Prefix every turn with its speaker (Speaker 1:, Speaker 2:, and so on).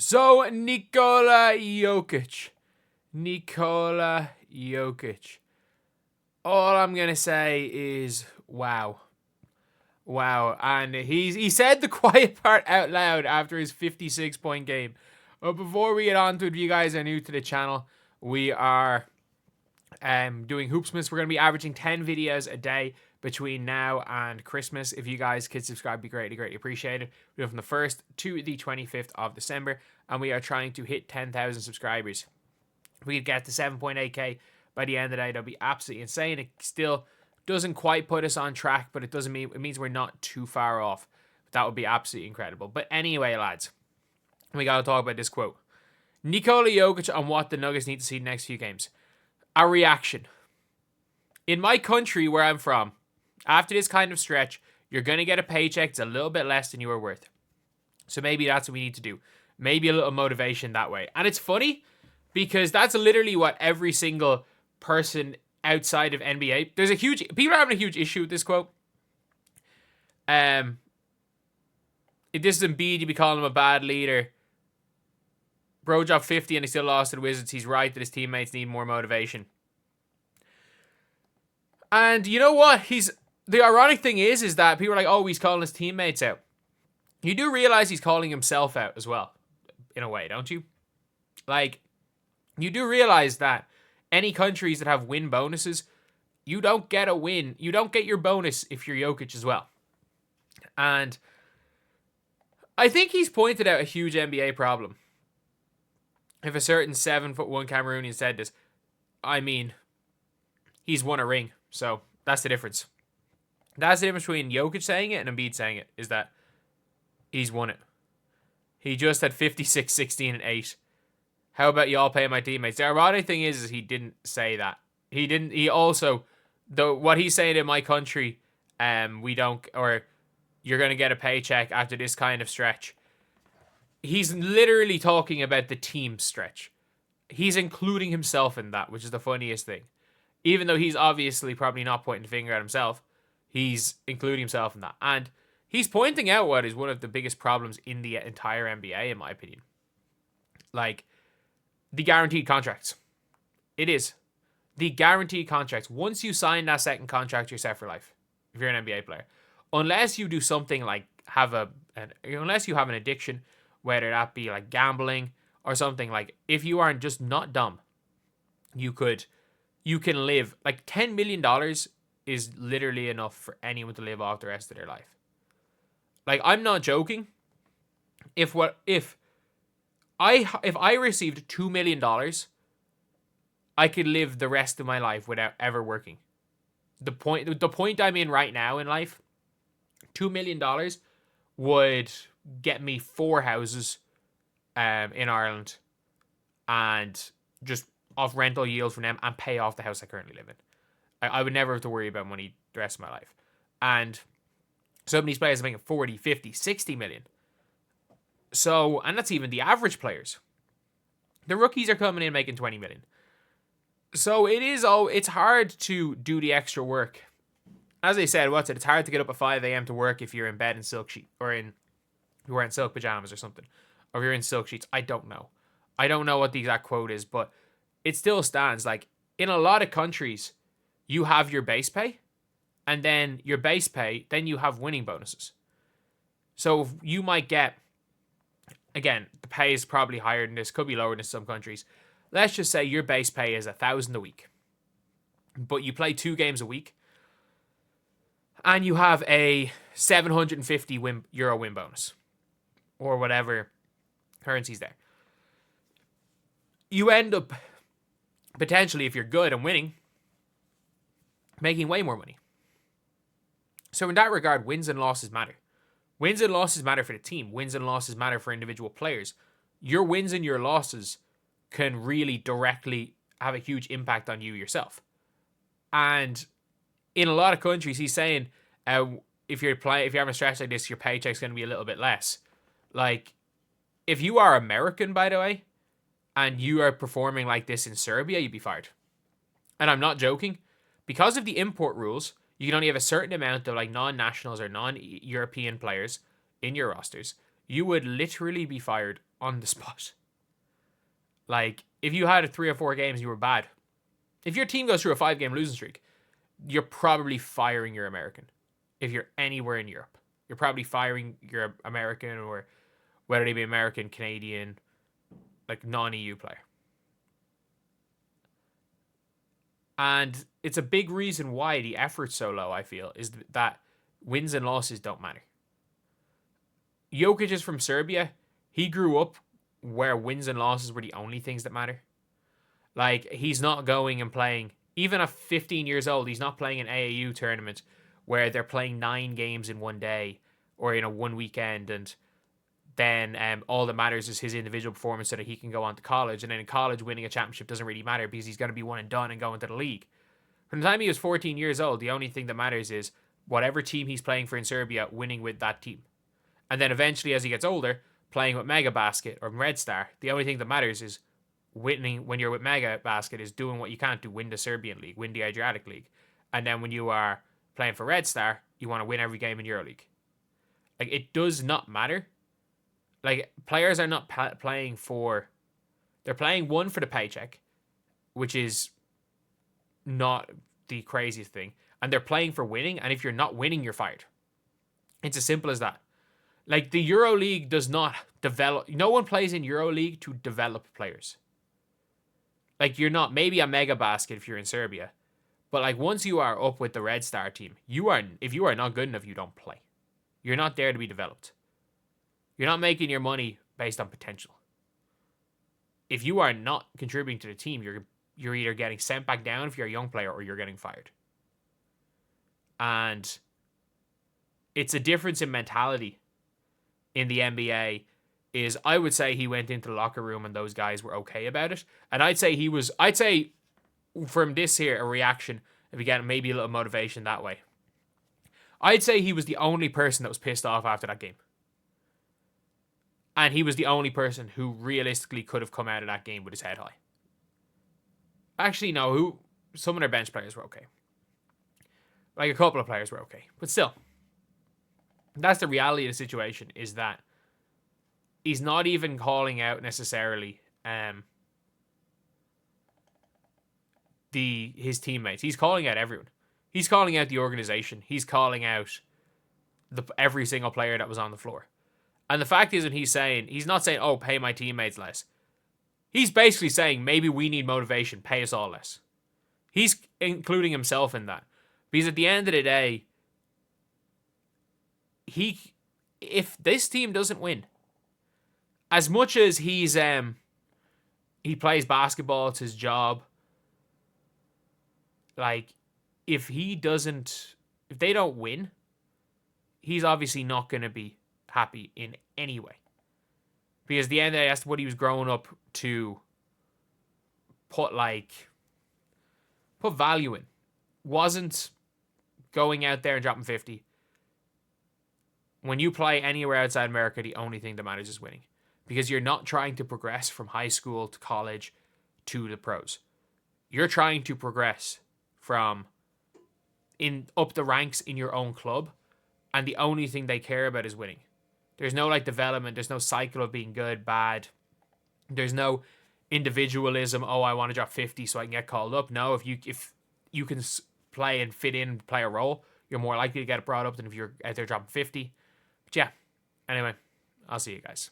Speaker 1: So, Nikola Jokic. All I'm going to say is, wow. Wow. And he said the quiet part out loud after his 56-point game. But before we get on to it, if you guys are new to the channel, we are doing Hoopsmas. We're going to be averaging 10 videos a day between now and Christmas. If you guys could subscribe, be greatly appreciated. We're from the 1st to the 25th of December, and we are trying to hit 10,000 subscribers. If we could get to 7.8k by the end of the day, that'd be absolutely insane. It still doesn't quite put us on track, but it means we're not too far off. That would be absolutely incredible. But anyway, lads, we got to talk about this quote. Nikola Jokic on what the Nuggets need to see the next few games. A reaction. In my country where I'm from, after this kind of stretch, you're going to get a paycheck that's a little bit less than you were worth. So maybe that's what we need to do. Maybe a little motivation that way. And it's funny because that's literally what every single person outside of NBA... People are having a huge issue with this quote. If this is Embiid, you'd be calling him a bad leader. Bro dropped 50 and he still lost to the Wizards. He's right that his teammates need more motivation. And you know what? The ironic thing is that people are like, oh, he's calling his teammates out. You do realize he's calling himself out as well, in a way, don't you? Like, you do realize that any countries that have win bonuses, you don't get a win. You don't get your bonus if you're Jokic as well. And I think he's pointed out a huge NBA problem. If a certain 7'1" Cameroonian said this, I mean, he's won a ring. So that's the difference. That's the difference between Jokic saying it and Embiid saying it, is that he's won it. He just had 56, 16, and 8. How about y'all pay my teammates? The ironic thing is he didn't say that. He also, what he's saying in my country, we don't, or you're going to get a paycheck after this kind of stretch. He's literally talking about the team stretch. He's including himself in that, which is the funniest thing. Even though he's obviously probably not pointing the finger at himself, he's including himself in that. And he's pointing out what is one of the biggest problems in the entire NBA, in my opinion. Like, the guaranteed contracts. It is. The guaranteed contracts. Once you sign that second contract, you're set for life. If you're an NBA player. Unless you do something like unless you have an addiction, whether that be like gambling or something, like if you aren't just not dumb, you can live like $10 million is literally enough for anyone to live off the rest of their life. Like, I'm not joking. If I received $2 million, I could live the rest of my life without ever working. The point I'm in right now in life, $2 million would get me 4 houses in Ireland and just off rental yield from them and pay off the house I currently live in. I would never have to worry about money the rest of my life. And some of these players are making 40, 50, 60 million. So, and that's even the average players. The rookies are coming in making 20 million. So it's hard to do the extra work. As I said, it's hard to get up at 5 a.m. to work if you're in bed in silk sheet or you're wearing silk pajamas or something. Or if you're in silk sheets. I don't know. I don't know what the exact quote is, but it still stands. Like, in a lot of countries, you have your base pay, and then your base pay, then you have winning bonuses. So you might get, again, the pay is probably higher than this, could be lower than some countries. Let's just say your base pay is $1,000 a week, but you play 2 games a week, and you have a 750 euro win bonus, or whatever currency's there. You end up, potentially, if you're good and winning, making way more money. So in that regard, wins and losses matter. Wins and losses matter for the team. Wins and losses matter for individual players. Your wins and your losses can really directly have a huge impact on you yourself. And in a lot of countries, he's saying, if you're having a stretch like this, your paycheck's going to be a little bit less. Like, if you are American, by the way, and you are performing like this in Serbia, you'd be fired. And I'm not joking. Because of the import rules, you can only have a certain amount of like non-nationals or non-European players in your rosters. You would literally be fired on the spot. Like, if you had 3 or 4 games and you were bad, if your team goes through a 5-game losing streak, you're probably firing your American. If you're anywhere in Europe, you're probably firing your American, or whether they be American, Canadian, like non-EU player. And it's a big reason why the effort's so low, I feel, is that wins and losses don't matter. Jokic is from Serbia. He grew up where wins and losses were the only things that matter. Like, he's not going and playing, even at 15 years old, he's not playing an AAU tournament where they're playing 9 games in one day or in a one weekend, and then all that matters is his individual performance so that he can go on to college. And then in college, winning a championship doesn't really matter because he's going to be one and done and go into the league. From the time he was 14 years old, the only thing that matters is whatever team he's playing for in Serbia, winning with that team. And then eventually, as he gets older, playing with Mega Basket or Red Star, the only thing that matters is winning. When you're with Mega Basket, is doing what you can't do: win the Serbian League, win the Adriatic League. And then when you are playing for Red Star, you want to win every game in EuroLeague. Like, it does not matter. Like, players are not playing for... They're playing, one, for the paycheck, which is not the craziest thing. And they're playing for winning, and if you're not winning, you're fired. It's as simple as that. Like, the EuroLeague does not develop... No one plays in EuroLeague to develop players. Like, you're not... Maybe a Mega Basket if you're in Serbia. But, like, once you are up with the Red Star team, if you are not good enough, you don't play. You're not there to be developed. You're not making your money based on potential. If you are not contributing to the team, you're either getting sent back down if you're a young player, or you're getting fired. And it's a difference in mentality in the NBA. Is, I would say, he went into the locker room and those guys were okay about it. And I'd say from this here, a reaction, if you get maybe a little motivation that way, I'd say he was the only person that was pissed off after that game. And he was the only person who realistically could have come out of that game with his head high. Actually, no, some of their bench players were okay. Like, a couple of players were okay. But still, that's the reality of the situation, is that he's not even calling out necessarily his teammates. He's calling out everyone. He's calling out the organization. He's calling out every single player that was on the floor. And the fact is, when he's not saying, oh, pay my teammates less. He's basically saying, maybe we need motivation, pay us all less. He's including himself in that. Because at the end of the day, if this team doesn't win, as much as he plays basketball, it's his job. Like, if they don't win, he's obviously not going to be happy in any way. Because at the end of the day, that's what he was growing up to put value in. Wasn't going out there and dropping 50. When you play anywhere outside America, the only thing that matters is winning. Because you're not trying to progress from high school to college to the pros. You're trying to progress from up the ranks in your own club, and the only thing they care about is winning. There's no development. There's no cycle of being good, bad. There's no individualism. Oh, I want to drop 50 so I can get called up. No, if you can play and fit in, play a role, you're more likely to get it brought up than if you're out there dropping 50. But yeah, anyway, I'll see you guys.